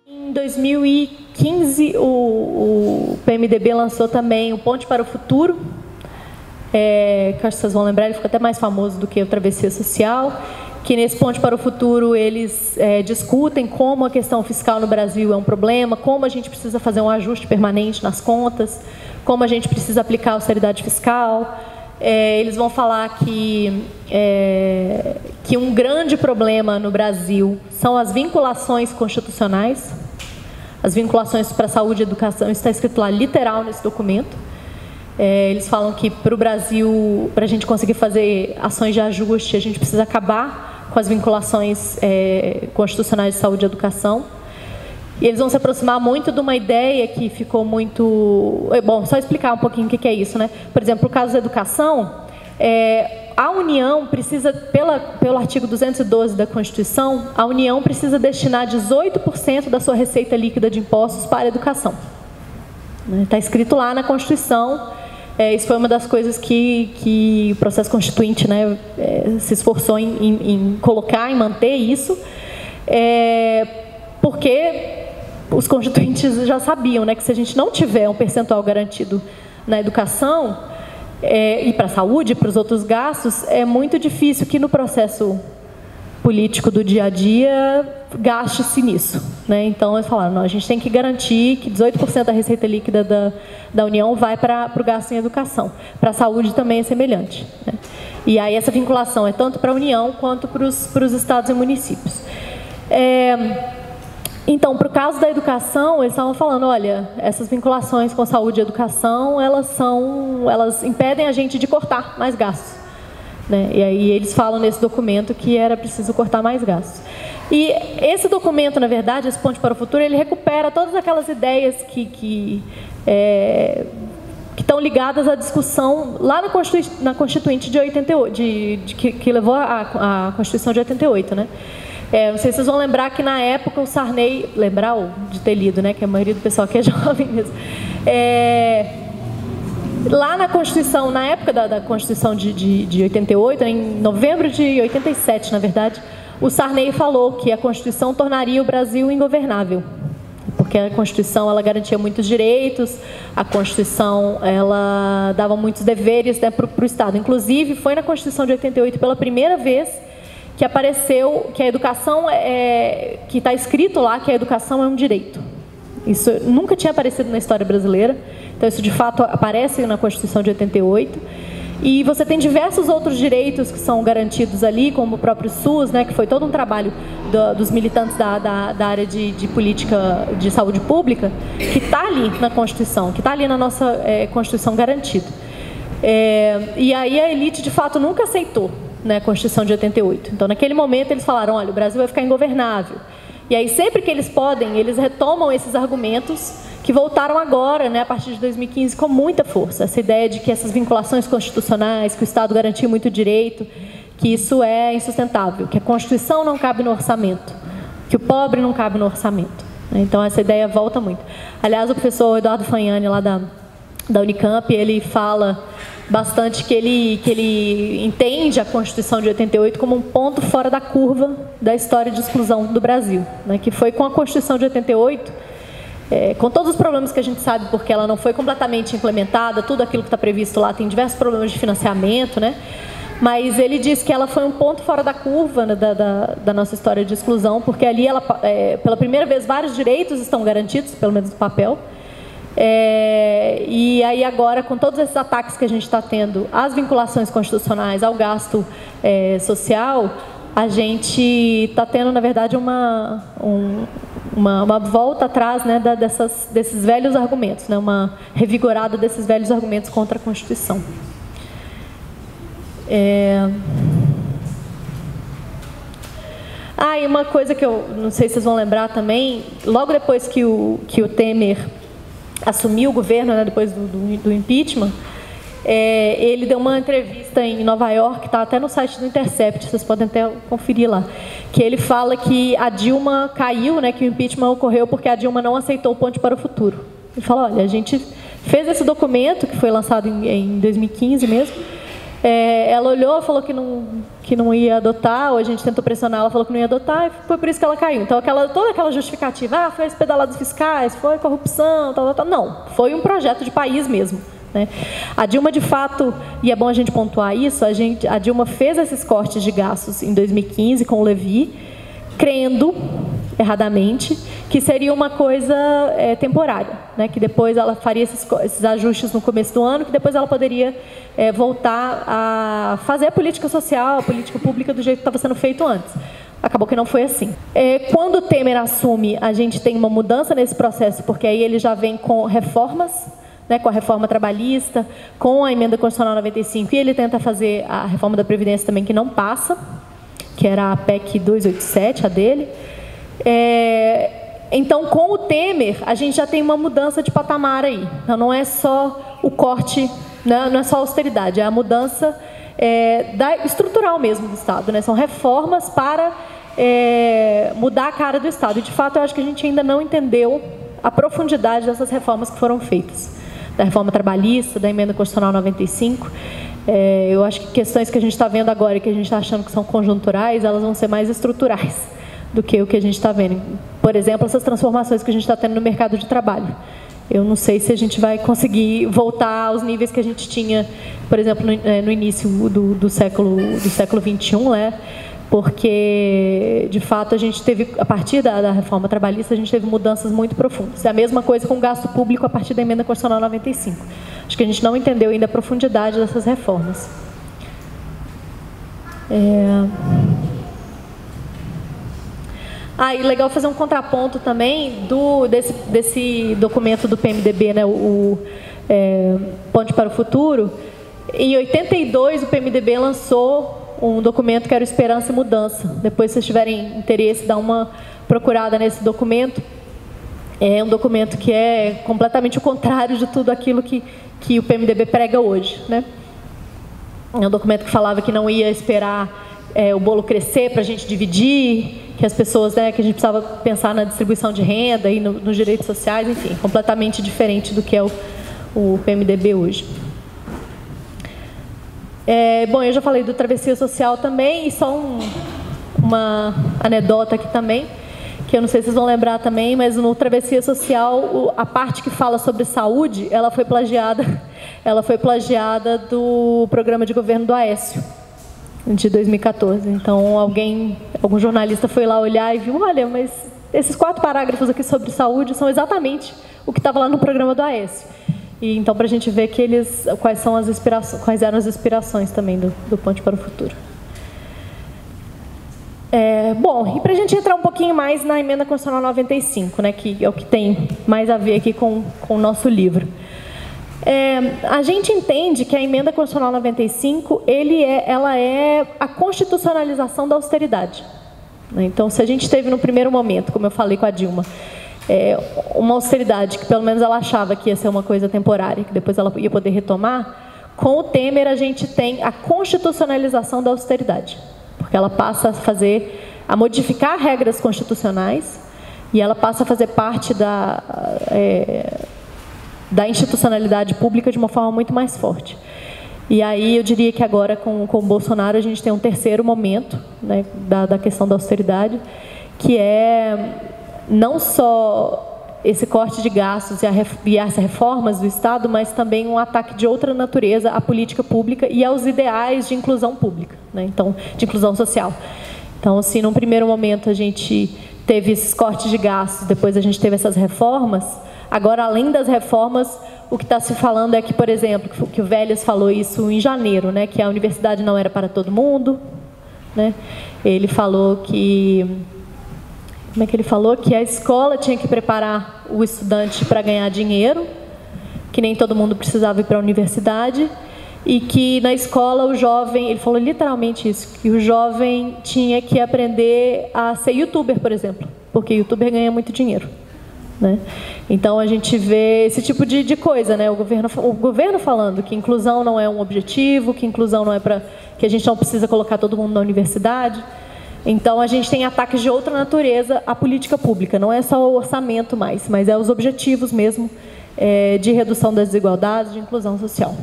Em 2015, o PMDB lançou também o Ponte para o Futuro, que acho que vocês vão lembrar, ele ficou até mais famoso do que o Travessia Social, que nesse Ponte para o Futuro eles discutem como a questão fiscal no Brasil é um problema, como a gente precisa fazer um ajuste permanente nas contas, como a gente precisa aplicar a austeridade fiscal. Eles vão falar que um grande problema no Brasil são as vinculações constitucionais, as vinculações para saúde e educação, está escrito lá literal nesse documento. Eles falam que para o Brasil, para a gente conseguir fazer ações de ajuste, a gente precisa acabar com as vinculações constitucionais de saúde e educação. E eles vão se aproximar muito de uma ideia que ficou muito... Bom, só explicar um pouquinho o que é isso, né? Por exemplo, no caso da educação, a União precisa, pelo artigo 212 da Constituição, a União precisa destinar 18% da sua receita líquida de impostos para a educação. Está escrito lá na Constituição. Isso foi uma das coisas que o processo constituinte, né, se esforçou em colocar, em manter isso, porque os constituintes já sabiam, né, que se a gente não tiver um percentual garantido na educação e para a saúde, para os outros gastos, é muito difícil que no processo político do dia a dia gaste-se nisso, né? Então eles falaram, não, a gente tem que garantir que 18% da receita líquida da União vai para o gasto em educação. Para a saúde também é semelhante, né? E aí essa vinculação é tanto para a União quanto para os estados e municípios. Então, para o caso da educação, eles estavam falando, olha, essas vinculações com saúde e educação, elas impedem a gente de cortar mais gastos, né? E aí eles falam nesse documento que era preciso cortar mais gastos. E esse documento, na verdade, esse Ponte para o Futuro, ele recupera todas aquelas ideias que estão ligadas à discussão lá na Constituinte de 88, que levou à Constituição de 88, né? Não sei se vocês vão lembrar que na época o Sarney, lembrar ou de ter lido, né, que a maioria do pessoal aqui é jovem mesmo, lá na Constituição, na época da Constituição de 88, em novembro de 87, na verdade, o Sarney falou que a Constituição tornaria o Brasil ingovernável, porque a Constituição ela garantia muitos direitos, a Constituição ela dava muitos deveres, né, para o Estado. Inclusive, foi na Constituição de 88 pela primeira vez que apareceu que a educação, que está escrito lá que a educação é um direito. Isso nunca tinha aparecido na história brasileira, então isso de fato aparece na Constituição de 88. E você tem diversos outros direitos que são garantidos ali, como o próprio SUS, né, que foi todo um trabalho dos militantes da área de política de saúde pública, que está ali na Constituição, que está ali na nossa Constituição garantido. E aí a elite, de fato, nunca aceitou, né, a Constituição de 88. Então, naquele momento, eles falaram, olha, o Brasil vai ficar ingovernável. E aí, sempre que eles podem, eles retomam esses argumentos que voltaram agora, né, a partir de 2015, com muita força. Essa ideia de que essas vinculações constitucionais, que o Estado garantia muito direito, que isso é insustentável, que a Constituição não cabe no orçamento, que o pobre não cabe no orçamento. Então, essa ideia volta muito. Aliás, o professor Eduardo Fagnani, lá da Unicamp, ele fala bastante que ele entende a Constituição de 88 como um ponto fora da curva da história de exclusão do Brasil, né? Que foi com a Constituição de 88, com todos os problemas que a gente sabe, porque ela não foi completamente implementada, tudo aquilo que está previsto lá tem diversos problemas de financiamento, né? Mas ele diz que ela foi um ponto fora da curva, né, da nossa história de exclusão, porque ali, pela primeira vez, vários direitos estão garantidos, pelo menos no papel. E aí agora, com todos esses ataques que a gente está tendo às vinculações constitucionais, ao gasto social, a gente está tendo, na verdade, uma volta atrás, né, desses velhos argumentos, né, uma revigorada desses velhos argumentos contra a Constituição. E uma coisa que eu não sei se vocês vão lembrar também, logo depois que o Temer assumiu o governo, né, depois do impeachment, ele deu uma entrevista em Nova York, está até no site do Intercept, vocês podem até conferir lá, que ele fala que a Dilma caiu, né, que o impeachment ocorreu porque a Dilma não aceitou o Ponte para o Futuro. Ele fala, olha, a gente fez esse documento, que foi lançado em 2015 mesmo, ela olhou, falou que não ia adotar, ou a gente tentou pressionar, ela falou que não ia adotar, e foi por isso que ela caiu. Então, toda aquela justificativa, foi as pedaladas fiscais, foi corrupção, tal. Não, foi um projeto de país mesmo. Né? A Dilma, de fato, e é bom a gente pontuar isso, a Dilma fez esses cortes de gastos em 2015 com o Levy, crendo, erradamente, que seria uma coisa temporária, né? Que depois ela faria esses ajustes no começo do ano, que depois ela poderia voltar a fazer a política social, a política pública do jeito que estava sendo feito antes. Acabou que não foi assim. Quando o Temer assume, a gente tem uma mudança nesse processo, porque aí ele já vem com reformas, né, com a reforma trabalhista, com a emenda constitucional 95, e ele tenta fazer a reforma da Previdência também, que não passa, que era a PEC 287, a dele. Então, com o Temer, a gente já tem uma mudança de patamar aí. Então, não é só o corte, né, não é só a austeridade, é a mudança estrutural mesmo do Estado. Né? São reformas para mudar a cara do Estado. E, de fato, eu acho que a gente ainda não entendeu a profundidade dessas reformas que foram feitas. Da reforma trabalhista, da emenda constitucional 95. Eu acho que questões que a gente está vendo agora e que a gente está achando que são conjunturais, elas vão ser mais estruturais do que o que a gente está vendo. Por exemplo, essas transformações que a gente está tendo no mercado de trabalho. Eu não sei se a gente vai conseguir voltar aos níveis que a gente tinha, por exemplo, no início do século XXI, né? Porque, de fato, a gente teve, a partir da reforma trabalhista, a gente teve mudanças muito profundas. É a mesma coisa com o gasto público a partir da emenda constitucional 95. Acho que a gente não entendeu ainda a profundidade dessas reformas. E legal fazer um contraponto também desse documento do PMDB, né, o Ponte para o Futuro. Em 82, o PMDB lançou um documento que era Esperança e Mudança. Depois, se vocês tiverem interesse, dá uma procurada nesse documento. É um documento que é completamente o contrário de tudo aquilo que o PMDB prega hoje. Né? É um documento que falava que não ia esperar o bolo crescer para a gente dividir, que as pessoas, né, que a gente precisava pensar na distribuição de renda e nos direitos sociais, enfim, completamente diferente do que é o PMDB hoje. Bom, eu já falei do Travessia Social também, e só uma anedota aqui também, que eu não sei se vocês vão lembrar também, mas no Travessia Social, a parte que fala sobre saúde, ela foi plagiada do programa de governo do Aécio, de 2014. Então, algum jornalista foi lá olhar e viu, olha, mas esses 4 parágrafos aqui sobre saúde são exatamente o que estava lá no programa do Aécio. E, então, para a gente ver que quais eram as inspirações também do Ponte para o Futuro. Bom, e para a gente entrar um pouquinho mais na emenda constitucional 95, né, que é o que tem mais a ver aqui com o nosso livro. A gente entende que a emenda constitucional 95, ela é a constitucionalização da austeridade. Né? Então, se a gente teve no primeiro momento, como eu falei com a Dilma, uma austeridade que pelo menos ela achava que ia ser uma coisa temporária, que depois ela ia poder retomar, com o Temer a gente tem a constitucionalização da austeridade, porque ela passa a modificar regras constitucionais e ela passa a fazer parte da institucionalidade pública de uma forma muito mais forte. E aí eu diria que agora com o Bolsonaro a gente tem um terceiro momento, né, da questão da austeridade, que não só esse corte de gastos e as reformas do Estado, mas também um ataque de outra natureza à política pública e aos ideais de inclusão pública, né? Então, de inclusão social. Então, assim, num primeiro momento a gente teve esses cortes de gastos, depois a gente teve essas reformas. Agora, além das reformas, o que está se falando é que, por exemplo, que o Vélez falou isso em janeiro, né, que a universidade não era para todo mundo, né? Ele falou que... Como é que ele falou? Que a escola tinha que preparar o estudante para ganhar dinheiro, que nem todo mundo precisava ir para a universidade, e que na escola o jovem, ele falou literalmente isso, que o jovem tinha que aprender a ser youtuber, por exemplo, porque youtuber ganha muito dinheiro. né? Então a gente vê esse tipo de coisa, né? O governo falando que inclusão não é um objetivo, que inclusão não é que a gente não precisa colocar todo mundo na universidade. Então a gente tem ataques de outra natureza à política pública, não é só o orçamento mais, mas é os objetivos mesmo de redução das desigualdades, de inclusão social.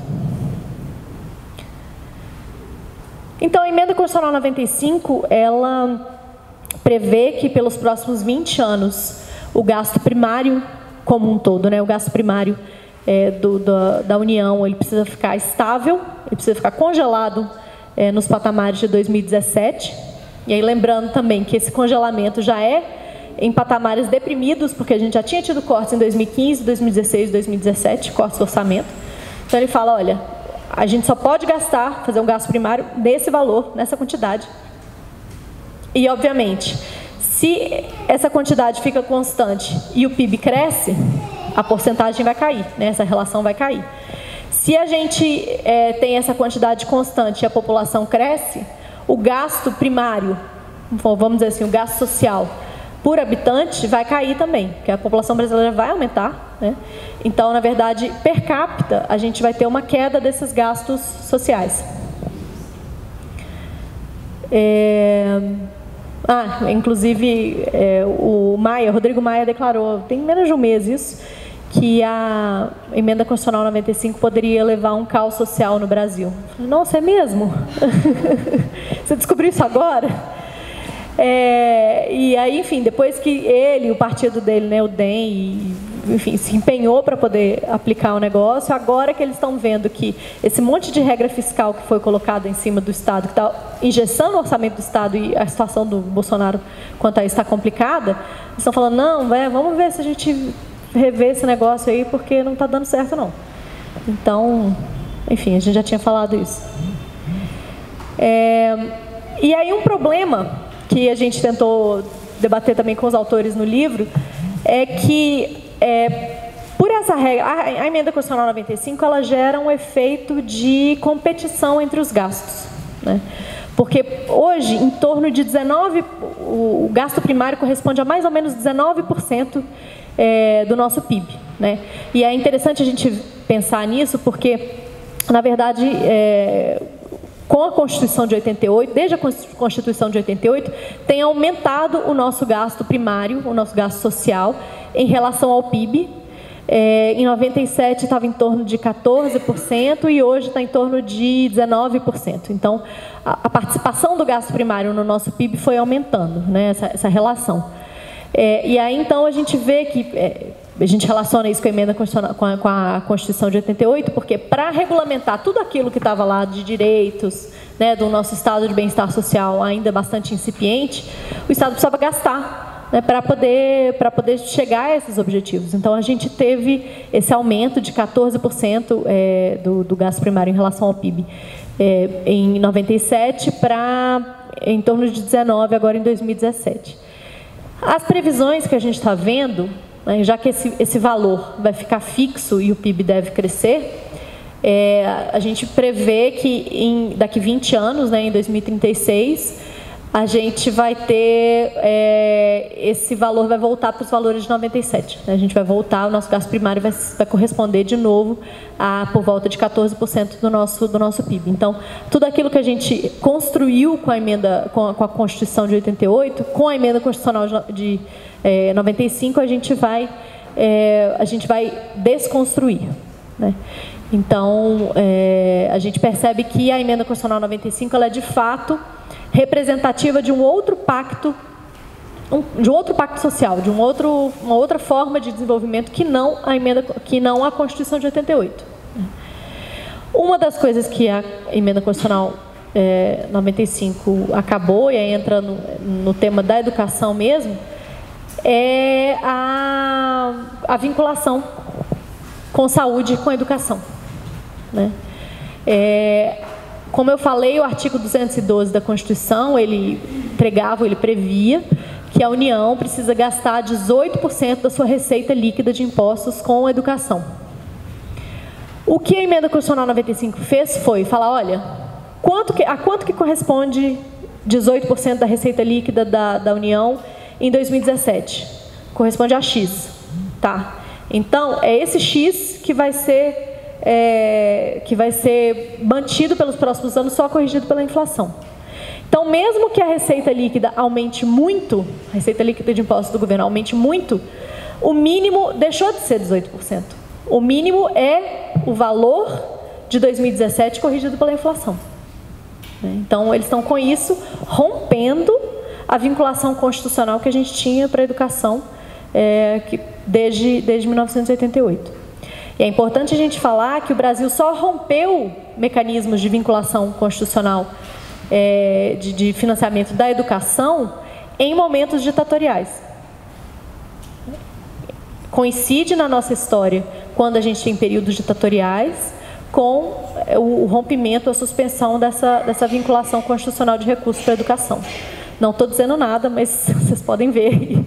Então a Emenda Constitucional 95, ela prevê que pelos próximos 20 anos o gasto primário como um todo, né, o gasto primário da União, ele precisa ficar estável, ele precisa ficar congelado nos patamares de 2017. E aí lembrando também que esse congelamento já é em patamares deprimidos, porque a gente já tinha tido cortes em 2015, 2016, 2017, cortes do orçamento. Então ele fala, olha, a gente só pode gastar, fazer um gasto primário nesse valor, nessa quantidade. E obviamente, se essa quantidade fica constante e o PIB cresce, a porcentagem vai cair, né? Essa relação vai cair. Se a gente tem essa quantidade constante e a população cresce, o gasto primário, vamos dizer assim, o gasto social por habitante vai cair também, porque a população brasileira vai aumentar, né? Então, na verdade, per capita, a gente vai ter uma queda desses gastos sociais. Inclusive, o Rodrigo Maia declarou, tem menos de um mês isso, que a Emenda Constitucional 95 poderia levar a um caos social no Brasil. Nossa, é mesmo? Você descobriu isso agora? E aí, enfim, depois que ele, o partido dele, né, o DEM, enfim, se empenhou para poder aplicar o negócio, agora que eles estão vendo que esse monte de regra fiscal que foi colocada em cima do Estado, que está engessando o orçamento do Estado e a situação do Bolsonaro quanto a isso está complicada, eles estão falando, não, vamos ver se a gente rever esse negócio aí, porque não está dando certo, não. Então, enfim, a gente já tinha falado isso. E aí um problema que a gente tentou debater também com os autores no livro é que, por essa regra, a Emenda Constitucional 95, ela gera um efeito de competição entre os gastos, né? Porque hoje, em torno de 19%, o gasto primário corresponde a mais ou menos 19% do nosso PIB, né? E é interessante a gente pensar nisso porque, na verdade, com a Constituição de 88, desde a Constituição de 88, tem aumentado o nosso gasto primário, o nosso gasto social, em relação ao PIB. Em 97 estava em torno de 14% e hoje está em torno de 19%. Então, a participação do gasto primário no nosso PIB foi aumentando, né, essa relação. E aí, então, a gente vê que a gente relaciona isso com a Emenda Constitucional, com a Constituição de 88, porque para regulamentar tudo aquilo que estava lá de direitos, né, do nosso estado de bem-estar social ainda bastante incipiente, o Estado precisava gastar, né, para poder chegar a esses objetivos. Então, a gente teve esse aumento de 14% do gasto primário em relação ao PIB em 97 para em torno de 19% agora em 2017. As previsões que a gente está vendo, né, já que esse valor vai ficar fixo e o PIB deve crescer, a gente prevê que daqui 20 anos, né, em 2036, a gente vai ter, esse valor vai voltar para os valores de 97. Né? A gente vai voltar, o nosso gasto primário vai corresponder de novo a por volta de 14% do nosso PIB. Então, tudo aquilo que a gente construiu com a Constituição de 88, com a Emenda Constitucional de 95, a gente vai desconstruir, né? Então, a gente percebe que a Emenda Constitucional 95, ela é de fato representativa de um outro pacto, social, de uma outra forma de desenvolvimento que não a Constituição de 88. Uma das coisas que a Emenda Constitucional 95 acabou, e aí entra no tema da educação mesmo, é a vinculação com saúde e com educação, né? Como eu falei, o artigo 212 da Constituição, ele previa que a União precisa gastar 18% da sua receita líquida de impostos com a educação. O que a Emenda Constitucional 95 fez foi falar, olha, a quanto que corresponde 18% da receita líquida da União em 2017? Corresponde a X. Tá? Então, é esse X que vai ser mantido pelos próximos anos, só corrigido pela inflação. Então, mesmo que a receita líquida aumente muito, a receita líquida de impostos do governo aumente muito, o mínimo deixou de ser 18%. O mínimo é o valor de 2017 corrigido pela inflação. Então, eles estão com isso rompendo a vinculação constitucional que a gente tinha para a educação desde 1988. E é importante a gente falar que o Brasil só rompeu mecanismos de vinculação constitucional de financiamento da educação em momentos ditatoriais. Coincide na nossa história, quando a gente tem períodos ditatoriais, com o rompimento, a suspensão dessa vinculação constitucional de recursos para a educação. Não estou dizendo nada, mas vocês podem ver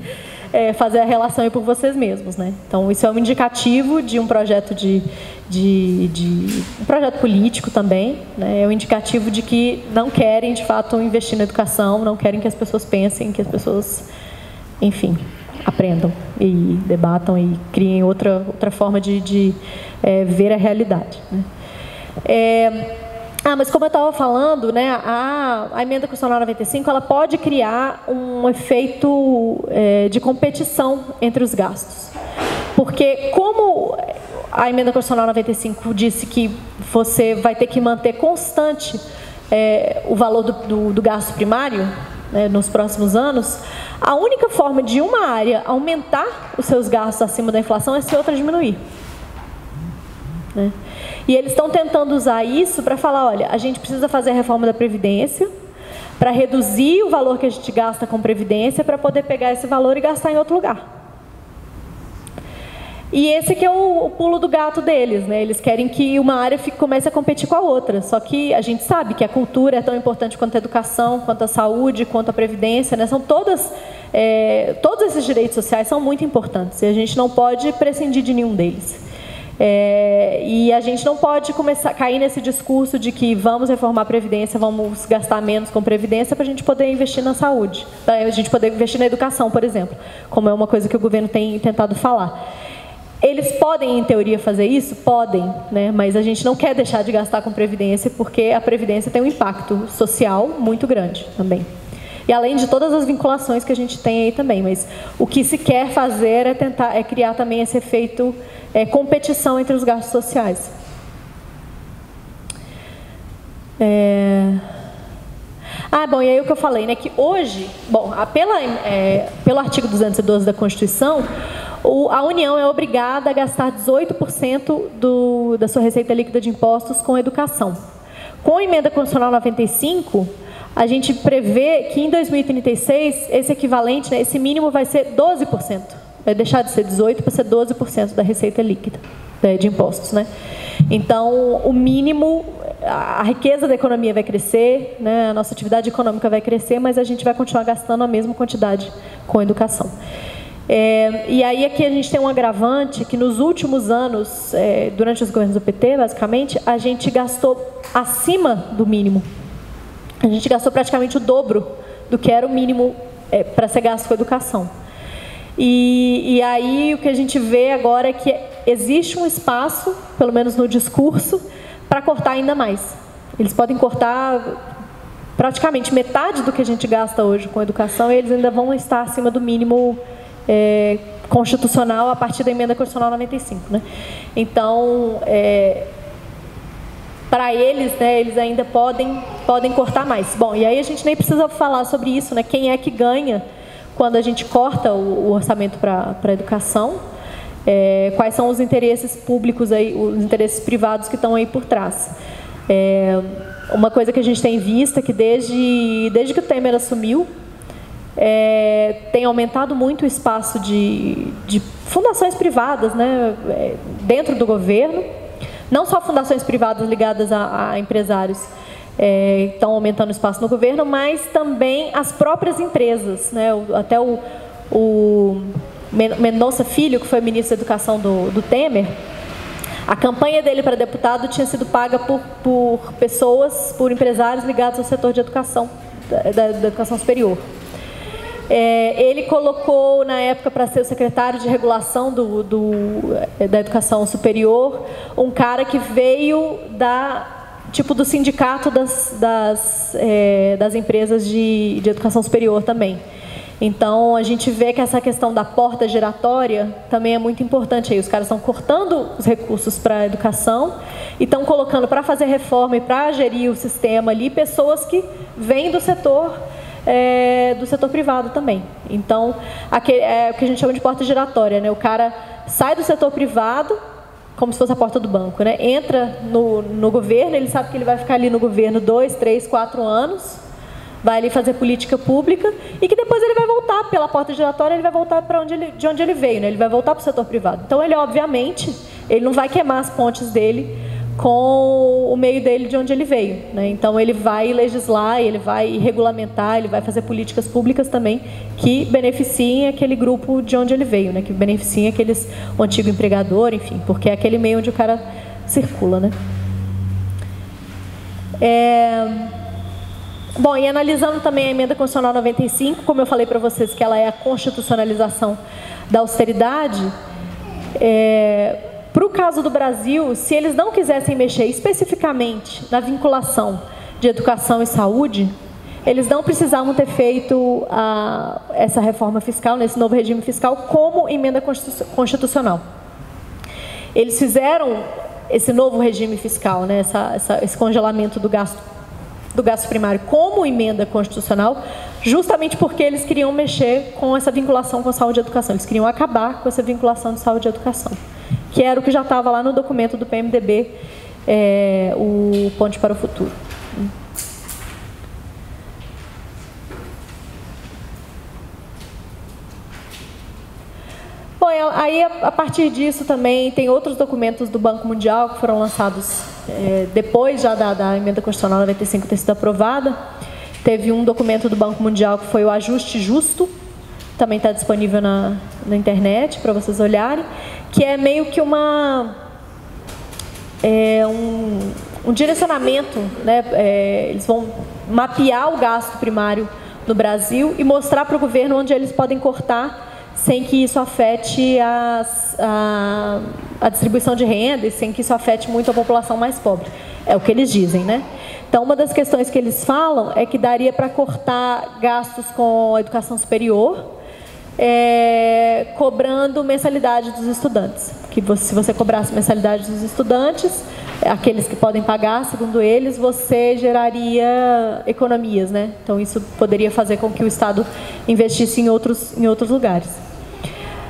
e fazer a relação aí por vocês mesmos, né? Então, isso é um indicativo de um projeto um projeto político também, né? É um indicativo de que não querem, de fato, investir na educação, não querem que as pessoas pensem, que as pessoas, enfim, aprendam e debatam e criem outra forma de ver a realidade, né? Mas como eu estava falando, né, a emenda constitucional 95, ela pode criar um efeito de competição entre os gastos. Porque como a emenda constitucional 95 disse que você vai ter que manter constante o valor do gasto primário, né, nos próximos anos, a única forma de uma área aumentar os seus gastos acima da inflação é se outra diminuir. Né? E eles estão tentando usar isso para falar, olha, a gente precisa fazer a reforma da Previdência para reduzir o valor que a gente gasta com Previdência para poder pegar esse valor e gastar em outro lugar. E esse que é o pulo do gato deles, né? Eles querem que uma área comece a competir com a outra. Só que a gente sabe que a cultura é tão importante quanto a educação, quanto a saúde, quanto a previdência, né? São todos esses direitos sociais são muito importantes e a gente não pode prescindir de nenhum deles. E a gente não pode começar a cair nesse discurso de que vamos reformar a Previdência, vamos gastar menos com Previdência para a gente poder investir na saúde, para a gente poder investir na educação, por exemplo, como é uma coisa que o governo tem tentado falar. Eles podem, em teoria, fazer isso? Podem, né? Mas a gente não quer deixar de gastar com Previdência, porque a Previdência tem um impacto social muito grande também. E além de todas as vinculações que a gente tem aí também, mas o que se quer fazer é criar também esse efeito competição entre os gastos sociais. Bom, e aí o que eu falei, né, que hoje, pelo artigo 212 da Constituição, a União é obrigada a gastar 18% da sua receita líquida de impostos com educação. Com a emenda constitucional 95, a gente prevê que em 2036, esse equivalente, né, esse mínimo vai ser 12%. Vai deixar de ser 18% para ser 12% da receita líquida de impostos, né? Então, o mínimo, a riqueza da economia vai crescer, né? A nossa atividade econômica vai crescer, mas a gente vai continuar gastando a mesma quantidade com educação. E aí aqui a gente tem um agravante que nos últimos anos, durante os governos do PT, basicamente, a gente gastou acima do mínimo. A gente gastou praticamente o dobro do que era o mínimo para ser gasto com educação. E aí o que a gente vê agora é que existe um espaço, pelo menos no discurso, para cortar ainda mais. Eles podem cortar praticamente metade do que a gente gasta hoje com educação e eles ainda vão estar acima do mínimo constitucional a partir da emenda constitucional 95, né? Então, para eles, né, eles ainda podem cortar mais. Bom, e aí a gente nem precisa falar sobre isso, né? Quem é que ganha quando a gente corta o orçamento para a educação? Quais são os interesses públicos aí, os interesses privados que estão aí por trás? Uma coisa que a gente tem visto é que desde que o Temer assumiu, tem aumentado muito o espaço de fundações privadas, né, dentro do governo. Não só fundações privadas ligadas a empresários estão aumentando o espaço no governo, mas também as próprias empresas, né? Até o Mendonça Filho, que foi ministro da Educação do Temer, a campanha dele para deputado tinha sido paga por pessoas, por empresários ligados ao setor de educação, da educação superior. Ele colocou, na época, para ser o secretário de regulação da educação superior, um cara que veio do sindicato das empresas de educação superior também. Então, a gente vê que essa questão da porta giratória também é muito importante aí. Os caras estão cortando os recursos para a educação e estão colocando para fazer reforma e para gerir o sistema ali pessoas que vêm do setor privado também. Então, é o que a gente chama de porta giratória, né? O cara sai do setor privado, como se fosse a porta do banco, né? Entra no governo, ele sabe que ele vai ficar ali no governo 2, 3, 4 anos, vai ali fazer política pública e que depois ele vai voltar pela porta giratória, ele vai voltar de onde ele veio, né? Ele vai voltar para o setor privado. Então, ele, obviamente, ele não vai queimar as pontes dele com o meio dele de onde ele veio, né? Então, ele vai legislar, ele vai regulamentar, ele vai fazer políticas públicas também que beneficiem aquele grupo de onde ele veio, né? Que beneficiem o antigo empregador, enfim, porque é aquele meio onde o cara circula, né? Bom, e analisando também a emenda constitucional 95, como eu falei para vocês que ela é a constitucionalização da austeridade, para o caso do Brasil, se eles não quisessem mexer especificamente na vinculação de educação e saúde, eles não precisavam ter feito essa reforma fiscal, nesse novo regime fiscal, como emenda constitucional. Eles fizeram esse novo regime fiscal, né, esse congelamento do gasto primário como emenda constitucional, justamente porque eles queriam mexer com essa vinculação com saúde e educação. Eles queriam acabar com essa vinculação de saúde e educação, que era o que já estava lá no documento do PMDB, o Ponte para o Futuro. Bom, aí a partir disso também tem outros documentos do Banco Mundial que foram lançados depois já da emenda constitucional 95 ter sido aprovada. Teve um documento do Banco Mundial que foi o ajuste justo, também está disponível na internet para vocês olharem, que é meio que um direcionamento, né? Eles vão mapear o gasto primário no Brasil e mostrar para o governo onde eles podem cortar sem que isso afete a distribuição de renda e sem que isso afete muito a população mais pobre. É o que eles dizem, né? Então, uma das questões que eles falam é que daria para cortar gastos com a educação superior, cobrando mensalidade dos estudantes. Que se você cobrasse mensalidade dos estudantes, aqueles que podem pagar, segundo eles, você geraria economias, né? Então, isso poderia fazer com que o Estado investisse em outros lugares.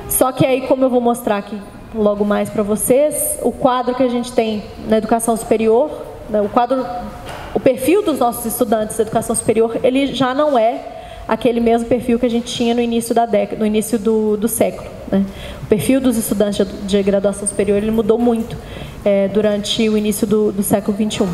Só que aí, como eu vou mostrar aqui logo mais para vocês, o quadro que a gente tem na educação superior, né, o perfil dos nossos estudantes da educação superior, ele já não é aquele mesmo perfil que a gente tinha no início da década, no início do século, né? O perfil dos estudantes de graduação superior ele mudou muito durante o início do século XXI.